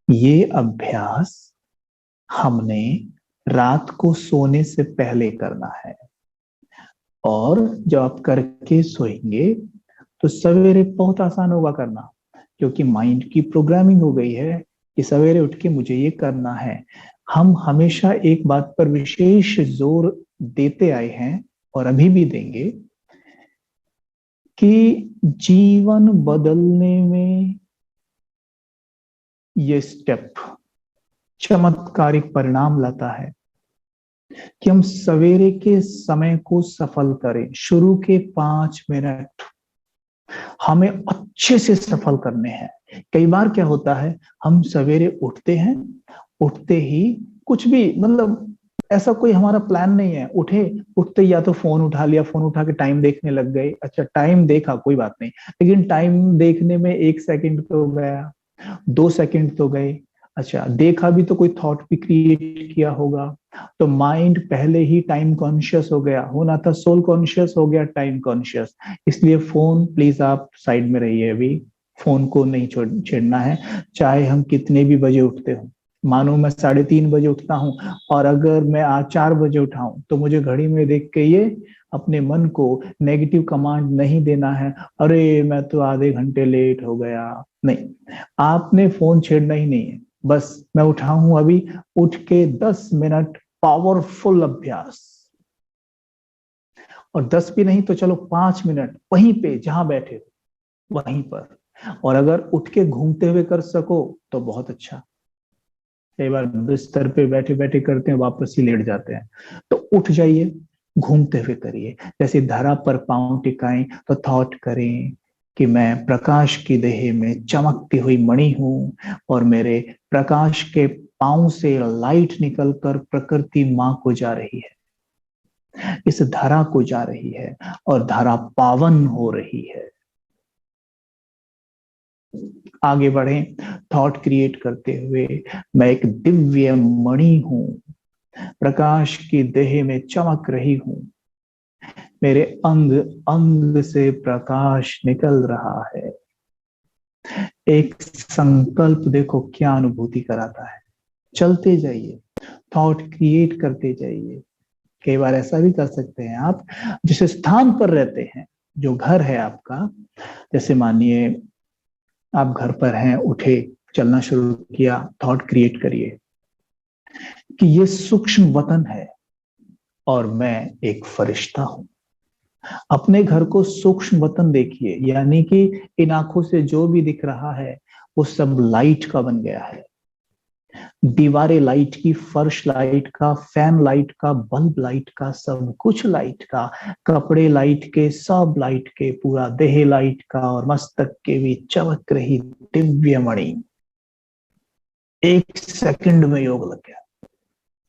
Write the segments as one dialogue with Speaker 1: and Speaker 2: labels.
Speaker 1: ये अभ्यास हमने रात को सोने से पहले करना है, और जब आप करके सोएंगे तो सवेरे बहुत आसान होगा करना, क्योंकि माइंड की प्रोग्रामिंग हो गई है कि सवेरे उठ के मुझे ये करना है। हम हमेशा एक बात पर विशेष जोर देते आए हैं और अभी भी देंगे कि जीवन बदलने में ये स्टेप चमत्कारिक परिणाम लाता है कि हम सवेरे के समय को सफल करें। शुरू के 5 मिनट हमें अच्छे से सफल करने हैं। कई बार क्या होता है, हम सवेरे उठते हैं, उठते ही कुछ भी मतलब ऐसा कोई हमारा प्लान नहीं है, उठे उठते या तो फोन उठा लिया, फोन उठा के टाइम देखने लग गए। अच्छा, टाइम देखा कोई बात नहीं, लेकिन टाइम देखने में 1 सेकंड तो गया, 2 सेकंड तो गए। अच्छा, देखा भी तो कोई थॉट भी क्रिएट किया होगा, तो माइंड पहले ही टाइम कॉन्शियस हो गया। होना था सोल कॉन्शियस, हो गया टाइम कॉन्शियस। इसलिए फोन प्लीज आप साइड में रहिए, अभी फोन को नहीं छेड़ना है। चाहे हम कितने भी बजे उठते हो, मानो मैं 3:30 बजे उठता हूँ, और अगर मैं आज 4 बजे उठाऊं, तो मुझे घड़ी में देख के ये अपने मन को नेगेटिव कमांड नहीं देना है, अरे मैं तो आधे घंटे लेट हो गया। नहीं, आपने फोन छेड़ना ही नहीं है। बस मैं उठा हूं अभी, उठ के 10 मिनट पावरफुल अभ्यास, और 10 भी नहीं तो चलो 5 मिनट वहीं पे जहां बैठे हो वहीं पर। और अगर उठ के घूमते हुए कर सको तो बहुत अच्छा। कई बार बिस्तर पे बैठे बैठे करते हैं, वापस ही लेट जाते हैं। तो उठ जाइए, घूमते हुए करिए। जैसे धरा पर पांव टिकाएं तो थॉट करें कि मैं प्रकाश की देह में चमकती हुई मणि हूं, और मेरे प्रकाश के पांव से लाइट निकलकर प्रकृति मां को जा रही है, इस धरा को जा रही है, और धरा पावन हो रही है। आगे बढ़े, थॉट क्रिएट करते हुए, मैं एक दिव्य मणि हूं, प्रकाश की देह में चमक रही हूं, मेरे अंग अंग से प्रकाश निकल रहा है। एक संकल्प देखो क्या अनुभूति कराता है। चलते जाइए, थॉट क्रिएट करते जाइए। कई बार ऐसा भी कर सकते हैं आप, जिस स्थान पर रहते हैं, जो घर है आपका, जैसे मानिए आप घर पर हैं, उठे, चलना शुरू किया, थॉट क्रिएट करिए कि ये सूक्ष्म वतन है और मैं एक फरिश्ता हूं। अपने घर को सूक्ष्म वतन देखिए, यानी कि इन आंखों से जो भी दिख रहा है वो सब लाइट का बन गया है। दीवारें लाइट की, फर्श लाइट का, फैन लाइट का, बल्ब लाइट का, सब कुछ लाइट का, कपड़े लाइट के, सब लाइट के, पूरा देह लाइट का, और मस्तक के भी चमक रही दिव्य मणि। 1 सेकंड में योग लग गया।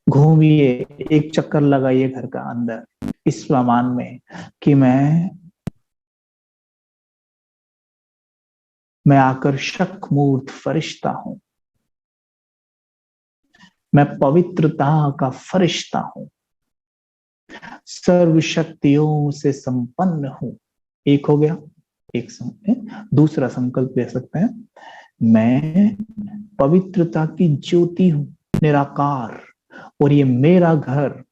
Speaker 1: घूमिए, एक चक्कर लगाइए घर का अंदर, इस प्रमाण में कि मैं आकर्षक मूर्त फरिश्ता हूं, मैं पवित्रता का फरिश्ता हूं, सर्व शक्तियों से संपन्न हूं। एक हो गया, एक दूसरा संकल्प ले सकते हैं, मैं पवित्रता की ज्योति हूं, निराकार, और ये मेरा घर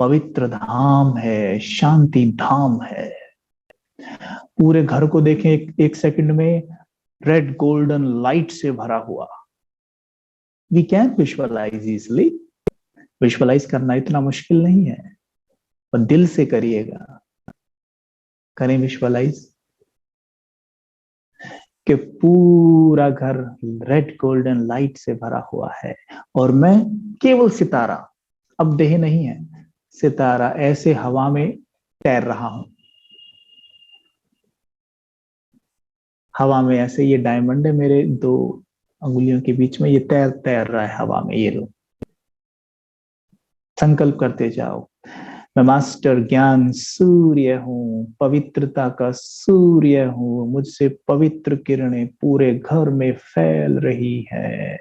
Speaker 1: पवित्र धाम है, शांति धाम है। पूरे घर को देखें, एक सेकंड में रेड गोल्डन लाइट से भरा हुआ। We can visualise easily. Visualise करना इतना मुश्किल नहीं है, पर दिल से करिएगा। करें विजुअलाइज कि पूरा घर रेड गोल्डन लाइट से भरा हुआ है, और मैं केवल सितारा, अब देह नहीं है, सितारा ऐसे हवा में तैर रहा हूं। हवा में ऐसे, ये डायमंड है मेरे 2 अंगुलियों के बीच में, ये तैर तैर रहा है हवा में। ये लो, संकल्प करते जाओ, मैं मास्टर ज्ञान सूर्य हूँ, पवित्रता का सूर्य हूँ, मुझसे पवित्र किरणें पूरे घर में फैल रही है।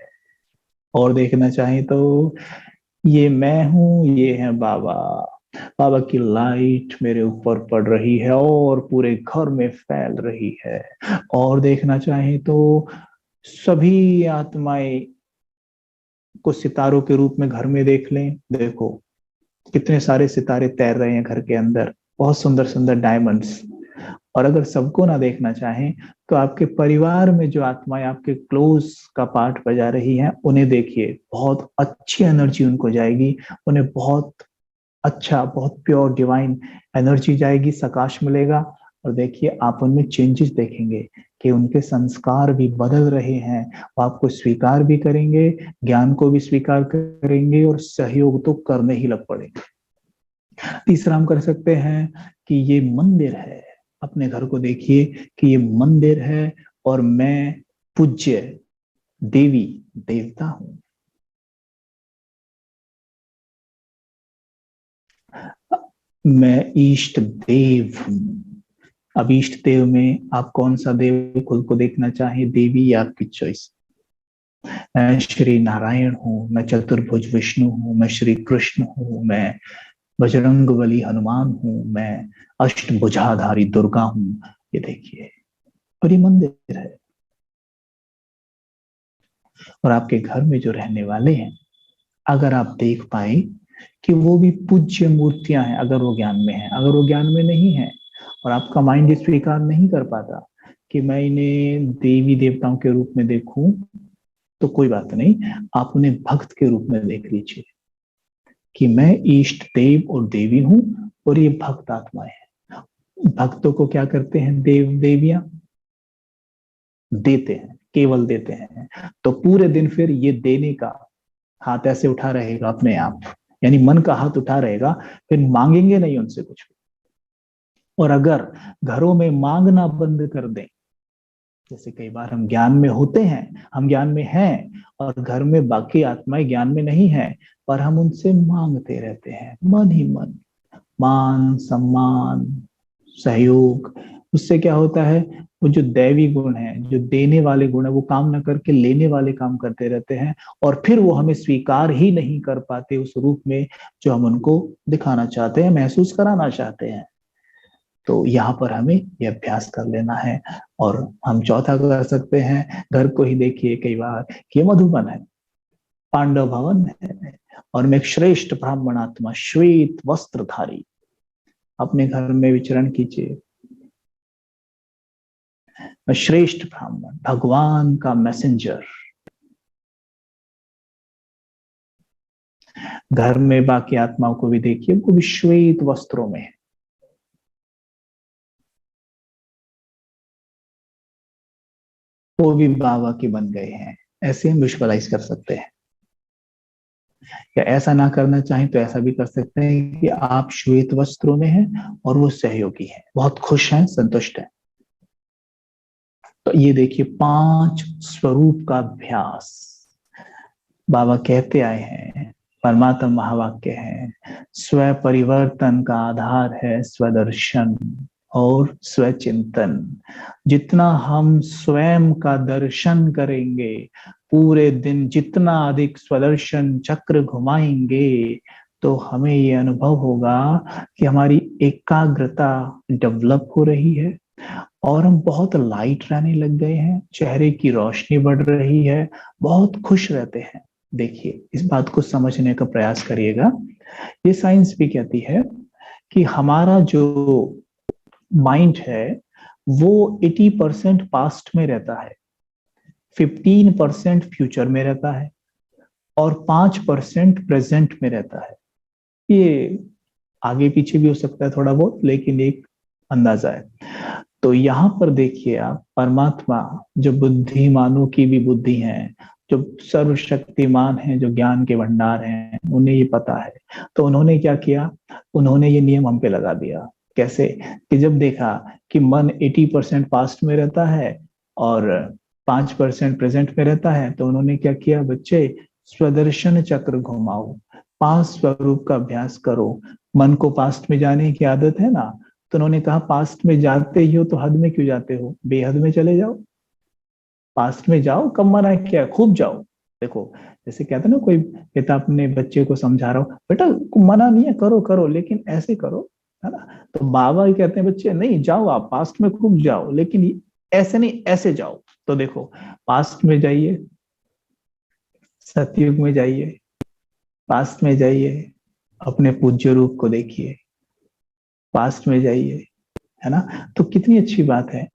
Speaker 1: और देखना चाहें तो ये मैं हूं, ये है बाबा, बाबा की लाइट मेरे ऊपर पड़ रही है और पूरे घर में फैल रही है। और देखना चाहें तो सभी आत्माएं कुछ सितारों के रूप में घर में देख लें, देखो कितने सारे सितारे तैर रहे हैं घर के अंदर, बहुत सुंदर सुंदर डायमंड्स। और अगर सबको ना देखना चाहें तो आपके परिवार में जो आत्माएं आपके क्लोज का पार्ट बजा रही हैं उन्हें देखिए, बहुत अच्छी एनर्जी उनको जाएगी, उन्हें बहुत अच्छा, बहुत प्योर डिवाइन एनर्जी जाएगी, सकाश मिलेगा। और देखिए आप उनमें चेंजेस देखेंगे कि उनके संस्कार भी बदल रहे हैं, वो आपको स्वीकार भी करेंगे, ज्ञान को भी स्वीकार करेंगे और सहयोग तो करने ही लग पड़ेंगे। तीसरा हम कर सकते हैं कि ये मंदिर है, अपने घर को देखिए कि ये मंदिर है और मैं पूज्य देवी देवता हूं। मैं इष्ट देव हूं। अब इष्ट देव में आप कौन सा देव खुद को देखना चाहें, देवी या आपकी चॉइस। मैं श्री नारायण हूँ, मैं चतुर्भुज विष्णु हूँ, मैं श्री कृष्ण हूँ, मैं बजरंगबली हनुमान हूँ, मैं अष्टभुजाधारी दुर्गा हूँ। ये देखिए, और ये मंदिर है। और आपके घर में जो रहने वाले हैं, अगर आप देख पाए कि वो भी पूज्य मूर्तियां हैं, अगर वो ज्ञान में है, अगर वो ज्ञान में नहीं है और आपका माइंड स्वीकार नहीं कर पाता कि मैं इन्हें देवी देवताओं के रूप में देखूं, तो कोई बात नहीं, आप उन्हें भक्त के रूप में देख लीजिए कि मैं इष्ट देव और देवी हूं और ये भक्त आत्माएं हैं। भक्तों को क्या करते हैं देव देवियां, देते हैं, केवल देते हैं। तो पूरे दिन फिर ये देने का हाथ ऐसे उठा रहेगा अपने आप, यानी मन का हाथ उठा रहेगा, फिर मांगेंगे नहीं उनसे कुछ। और अगर घरों में मांगना बंद कर दें, जैसे कई बार हम ज्ञान में होते हैं, हम ज्ञान में हैं और घर में बाकी आत्माएं ज्ञान में नहीं है, पर हम उनसे मांगते रहते हैं मन ही मन, मान सम्मान सहयोग। उससे क्या होता है, वो जो दैवी गुण है, जो देने वाले गुण है, वो काम न करके लेने वाले काम करते रहते हैं और फिर वो हमें स्वीकार ही नहीं कर पाते उस रूप में जो हम उनको दिखाना चाहते हैं, महसूस कराना चाहते हैं। तो यहाँ पर हमें यह अभ्यास कर लेना है। और हम चौथा कर सकते हैं, घर को ही देखिए कई बार कि ये मधुबन है, पांडव भवन है और मैं एक श्रेष्ठ ब्राह्मणात्मा श्वेत वस्त्रधारी, अपने घर में विचरण कीजिए। मैं श्रेष्ठ ब्राह्मण, भगवान का मैसेंजर। घर में बाकी आत्माओं को भी देखिए, वो भी श्वेत वस्त्रों में है, वो भी बाबा के बन गए हैं। ऐसे हम विजुअलाइज कर सकते हैं। या ऐसा ना करना चाहें तो ऐसा भी कर सकते हैं कि आप श्वेत वस्त्रों में हैं और वो सहयोगी हैं, बहुत खुश हैं, संतुष्ट हैं। तो ये देखिए 5 स्वरूप का अभ्यास बाबा कहते आए हैं, परमात्मा महावाक्य है। स्व परिवर्तन का आधार है स्वदर्शन और स्वचिंतन। जितना हम स्वयं का दर्शन करेंगे, पूरे दिन जितना अधिक स्वदर्शन चक्र घुमाएंगे, तो हमें ये अनुभव होगा कि हमारी एकाग्रता डेवलप हो रही है और हम बहुत लाइट रहने लग गए हैं, चेहरे की रोशनी बढ़ रही है, बहुत खुश रहते हैं। देखिए इस बात को समझने का प्रयास करिएगा। ये साइंस भी कहती है कि हमारा जो माइंड है वो 80% पास्ट में रहता है, 15% फ्यूचर में रहता है और 5% प्रेजेंट में रहता है। ये आगे पीछे भी हो सकता है थोड़ा बहुत, लेकिन एक अंदाजा है। तो यहाँ पर देखिए आप, परमात्मा जो बुद्धिमानों की भी बुद्धि है, जो सर्वशक्तिमान है, जो ज्ञान के भंडार हैं, उन्हें ये पता है। तो उन्होंने क्या किया, उन्होंने ये नियम हम पे लगा दिया। कैसे, कि जब देखा कि मन 80% पास्ट में रहता है और 5% प्रेजेंट में रहता है, तो उन्होंने क्या किया, बच्चे स्वदर्शन चक्र घुमाओ, 5 स्वरूप का अभ्यास करो। मन को पास्ट में जाने की आदत है ना, तो उन्होंने कहा पास्ट में जाते ही हो तो हद में क्यों जाते हो, बेहद में चले जाओ, पास्ट में जाओ, कम मना क्या, खूब जाओ। देखो जैसे कहते हैं ना, कोई पिता अपने बच्चे को समझा रहा हो, बेटा मना नहीं है, करो करो लेकिन ऐसे करो, है ना। तो बाबा ही कहते हैं बच्चे नहीं जाओ, आप पास्ट में खूब जाओ, लेकिन ऐसे नहीं, ऐसे जाओ। तो देखो पास्ट में जाइए, सतयुग में जाइए, पास्ट में जाइए, अपने पूज्य रूप को देखिए, पास्ट में जाइए, है ना। तो कितनी अच्छी बात है।